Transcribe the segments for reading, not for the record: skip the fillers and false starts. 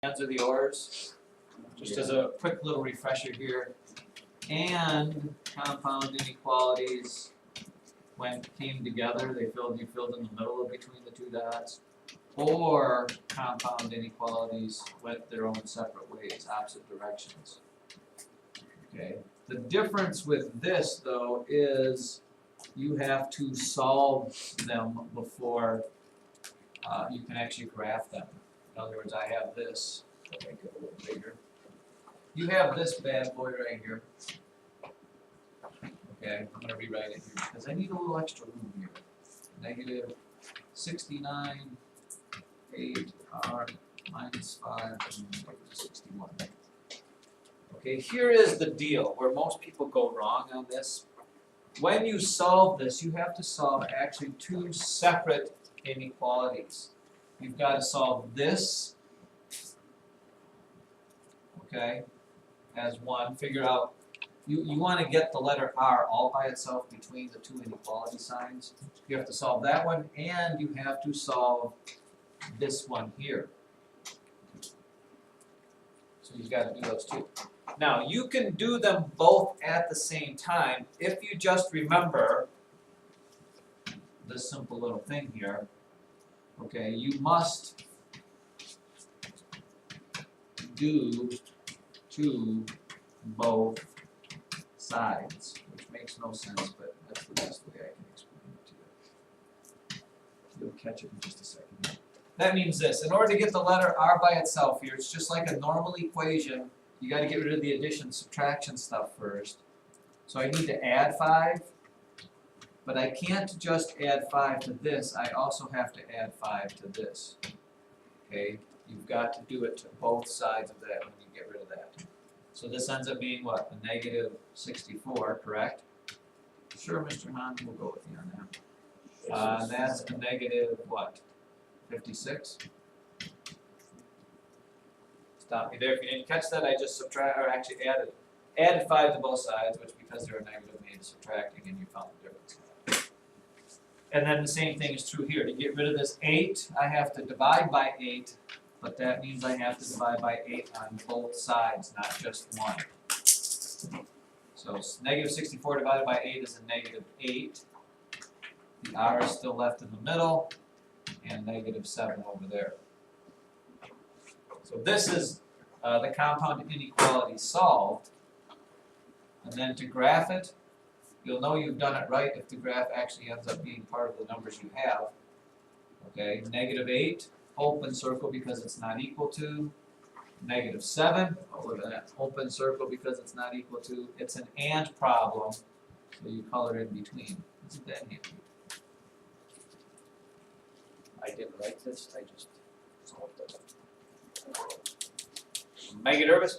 Ends of the ors, just as a quick little refresher here. And compound inequalities, when came together, you filled in the middle of between the two dots. Or compound inequalities went their own separate ways, opposite directions. Okay. The difference with this, though, is you have to solve them before you can actually graph them. In other words, I have this, I'll make it a little bigger. You have this bad boy right here. Okay, I'm going to rewrite it here because I need a little extra room here. Negative 69, 8r minus 5, and negative 61. Okay, here is the deal where most people go wrong on this. When you solve this, you have to solve actually two separate inequalities. You've got to solve this, okay, as one. Figure out, you want to get the letter R all by itself between the two inequality signs. You have to solve that one, and you have to solve this one here. So you've got to do those two. Now, you can do them both at the same time if you just remember this simple little thing here. Okay, you must do to both sides, which makes no sense, but that's the best way I can explain it to you. You'll catch it in just a second. That means this. In order to get the letter R by itself here, it's just like a normal equation. You got to get rid of the addition, subtraction stuff first. So I need to add 5. But I can't just add 5 to this, I also have to add 5 to this. Okay? You've got to do it to both sides of that when you get rid of that. So this ends up being what? A negative 64, correct? Sure, Mr. Hahn, we'll go with you on that. That's a negative what? 56? Stop me there. If you didn't catch that, I just actually added 5 to both sides, which because they're a negative made subtracting, and you found the difference. And then the same thing is true here. To get rid of this 8, I have to divide by 8, but that means I have to divide by 8 on both sides, not just one. So negative 64 divided by 8 is a negative 8. The R is still left in the middle, and negative 7 over there. So this is the compound inequality solved. And then to graph it, you'll know you've done it right if the graph actually ends up being part of the numbers you have. Okay, negative 8, open circle because it's not equal to. Negative 7, oh look at that, open circle because it's not equal to. It's an and problem, so you color in between. Isn't that handy? I didn't write this, I just solved it. Make it nervous?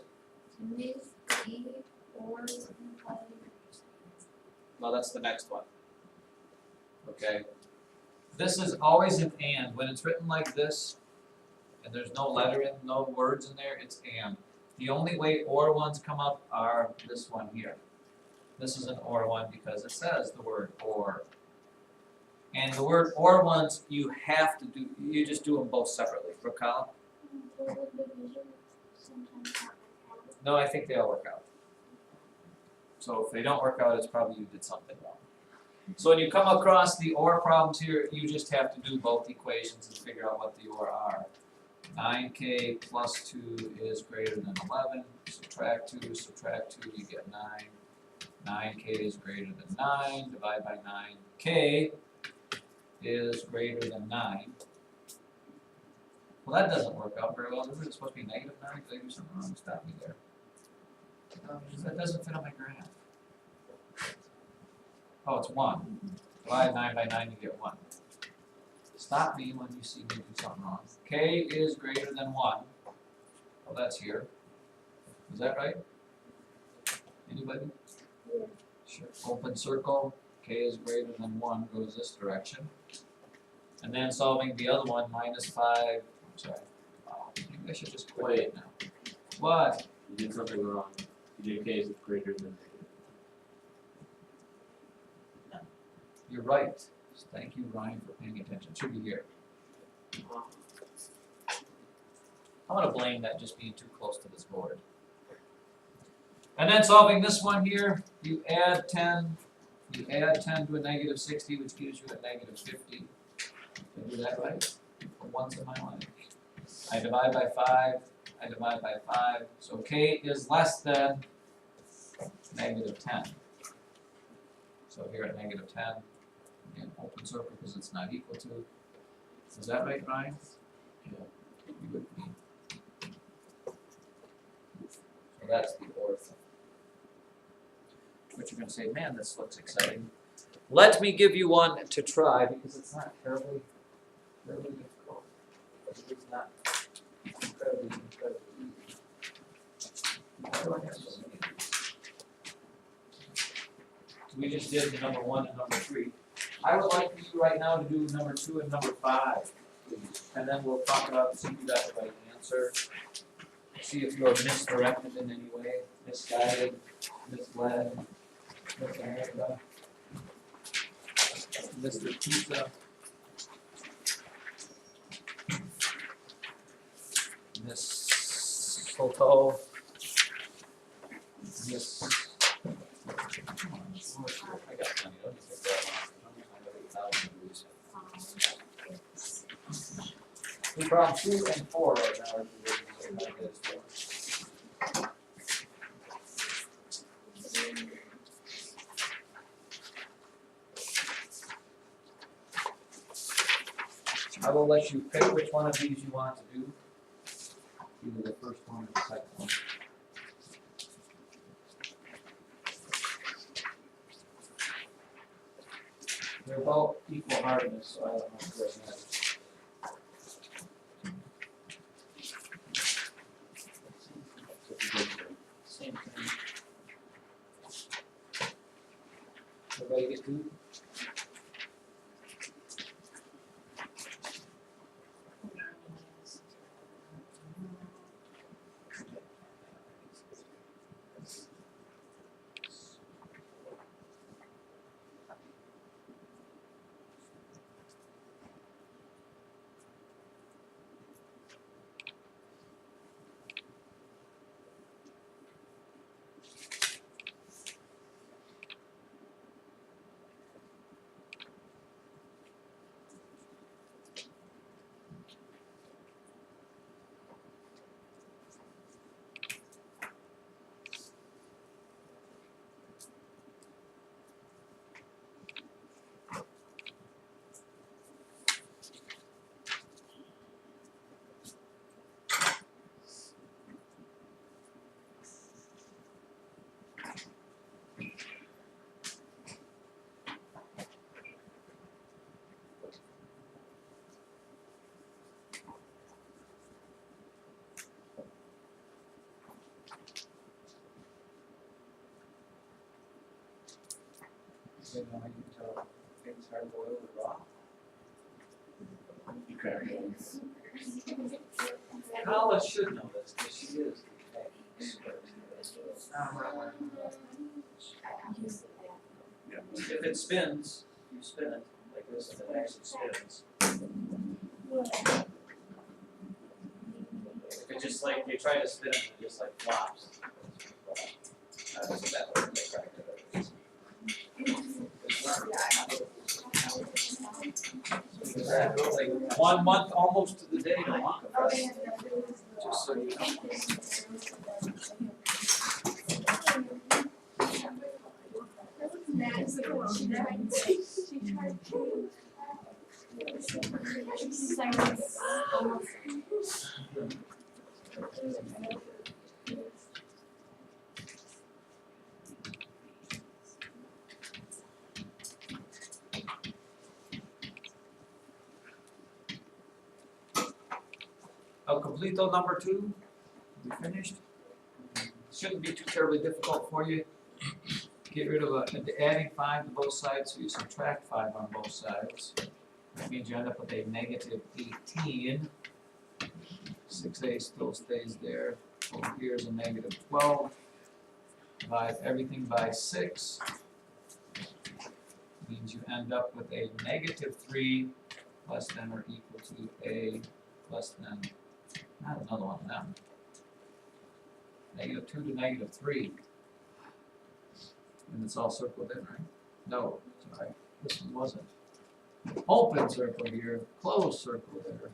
Well, that's the next one. Okay. This is always an and. When it's written like this, and there's no letter in, no words in there, it's and. The only way or ones come up are this one here. This is an or one because it says the word or. And the word or ones you have to do, you just do them both separately. For column? No, I think they all work out. So if they don't work out, it's probably you did something wrong. So when you come across the OR problems here, you just have to do both equations and figure out what the OR are. 9k plus 2 is greater than 11. Subtract 2, you get 9. 9k is greater than 9. Divide by 9. K is greater than 9. Well, that doesn't work out very well. Isn't it supposed to be negative 9? Did I do something wrong? Stop me there. That doesn't fit on my graph. Oh, it's 1. Divide 9 by 9, you get 1. Stop me when you see me do something wrong. K is greater than 1. Well, that's here. Is that right? Anybody? Yeah. Sure. Open circle. K is greater than 1 goes this direction. And then solving the other one, minus 5. I'm sorry. Oh, maybe I should just quit it now. What? You did something wrong. You did K is greater than negative. You're right. Thank you, Ryan, for paying attention. It should be here. I'm gonna blame that just being too close to this board. And then solving this one here, you add 10 to a negative 60, which gives you a negative 50. Did I do that right? For once in my life. I divide by 5, I divide by 5, so k is less than negative 10. So here at negative 10, again, open circle because it's not equal to. Is that right, Ryan? Yeah. You would be. So that's the ortho. But you're going to say, man, this looks exciting. Let me give you one to try because it's not terribly difficult. But it's not incredibly easy. Why do I have so many of these? So we just did the number 1 and number 3. I would like for you right now to do number 2 and number 5, please. And then we'll talk about, see if you got the right answer. See if you're misdirected in any way, misguided, misled, Mr. Mr. Pizza, Miss Soto, Miss. Come on, I got plenty. Let me take that one. We're on 2 and 4 right now. I will let you pick which one of these you want to do. Either the first one or the second one. They're both equal hardness, so I don't know if they're matters. Same thing. Everybody get 2? You know how you can tell things hard boiled or raw? You crack it. Carla should know this because she is the expert. If it spins, you spin it like this and it actually spins. If it just like, you try to spin it and it just like flops. So that way they crack it. Like 1 month almost to the day to Wonka Fest. Just so you know. El completo number 2, we finished. Shouldn't be too terribly difficult for you. Get rid of adding 5 to both sides, so you subtract 5 on both sides. That means you end up with a negative 18. 6a still stays there. Over here is a negative 12. Divide everything by 6. Means you end up with a negative 3 less than or equal to a less than Not another one of them. -2 to -3. And it's all circled in, right? No, sorry, this one wasn't. Open circle here, closed circle there.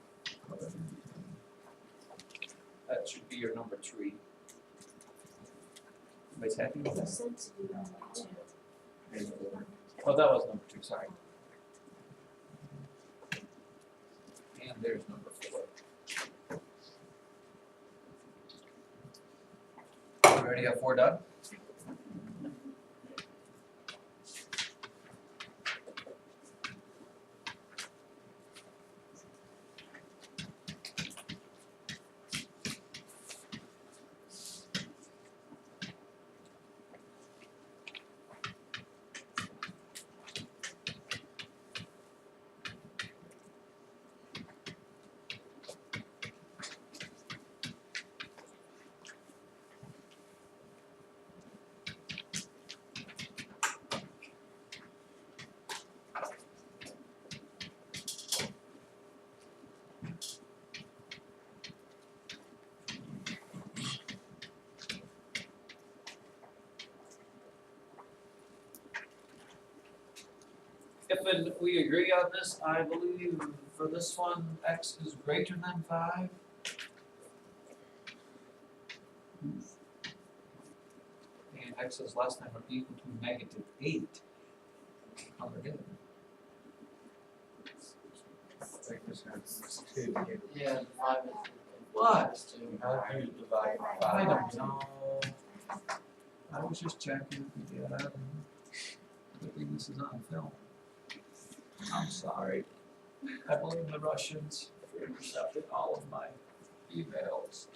That should be your number 3. Everybody's happy with that? Oh, that was number 2, sorry. And there's number 4. You already have 4 done? If we agree on this, I believe for this one, x is greater than 5. And x is less than or equal to -8. How they're getting. Yeah, 5 is. What? is 2. How do you divide I five? don't know. I was just checking. Yeah. Good thing this is on film. I'm sorry. I blame the Russians for intercepting all of my emails.